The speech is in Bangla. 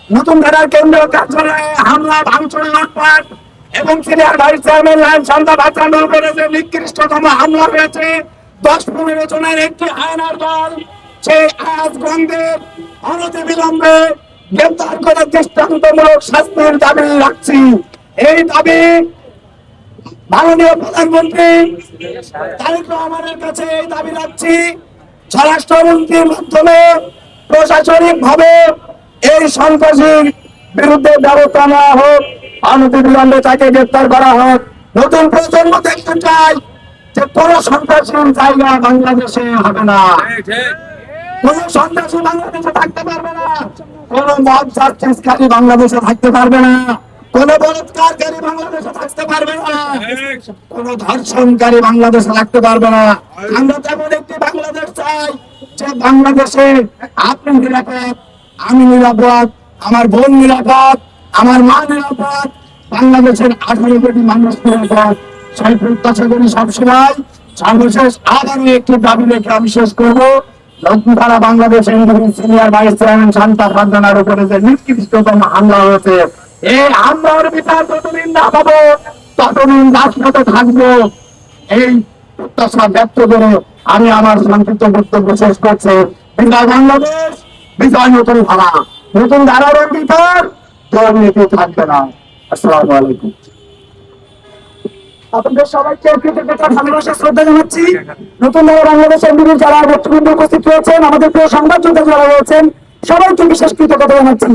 নতুন ধারার কেন্দ্রীয় কার্যালয়ে হামলা ভাঙচুর লুটপাট এবং senior vice chairman line Shanta বাঁচানোর উপরে যে নিকৃষ্টতম হামলা হয়েছে 10-15 জনের একটি হায়নার দল সেই আয়াজগঞ্জের অনতি বিলম্বে গ্রেপ্তার করে দৃষ্টান্তমূলক শাস্তির দাবি রাখছি। এই দাবি মাননীয় প্রধানমন্ত্রী তারেক রহমানের কাছে এই দাবি রাখছি, স্বরাষ্ট্রমন্ত্রীর মাধ্যমে প্রশাসনিক ভাবে এই সন্ত্রাসীর বিরুদ্ধে ব্যবস্থা নেওয়া হোক, অনতিবিলম্বে তাকে গ্রেপ্তার করা হোক। নতুন প্রজন্ম দেখতে চাই যে কোন সন্ত্রাসীর জায়গা বাংলাদেশে হবে না, কোন সন্ত্রাসী বাংলাদেশে থাকতে পারবে না, কোন মব জাস্টিসকারী বাংলাদেশে থাকতে পারবে না, কোন বলাৎকারকারী বাংলাদেশে থাকতে পারবে না, কোন ধর্ষণকারী বাংলাদেশে থাকতে পারবে না। আমরা তেমন একটি বাংলাদেশ চাই যে বাংলাদেশে আপনি নিরাপদ, আমি নিরাপদ, আমার বোন নিরাপদ, আমার মা নিরাপদ, বাংলাদেশের 18 কোটি মানুষ নিরাপদ। সেই প্রত্যাশা করি সবসময়। সর্বশেষ আবারও একটি দাবি রেখে আমি শেষ করবো। লক্ষ্মীপাড়া বাংলাদেশের সিনিয়র ভাইস চেয়ারম্যান শান্তা ফারজানার উপরে যে নিকৃষ্টতম হামলা হয়েছে, এই হামলার বিচার যতদিন না পাবো ততদিন রাজপথে থাকবো। এই প্রত্যাশা ব্যক্ত করে আমি আমার সংক্ষিপ্ত বক্তব্য শেষ করছি। বিজয় বাংলাদেশ, বিজয় নতুন ধারা, নতুন ধারার অঙ্গীকার, দুর্নীতি থাকবে না। আসসালামু আলাইকুম। আপনাদের সবাইকে কৃতজ্ঞতা, ভালোবাসা, শ্রদ্ধা জানাচ্ছি। নতুন ধারা বাংলাদেশের এমডিবির যারা নেতৃবৃন্দ উপস্থিত রয়েছেন, আমাদের প্রিয় সংবাদ যোদ্ধা যারা রয়েছেন, সবাইকে বিশেষ কৃতজ্ঞতা জানাচ্ছি।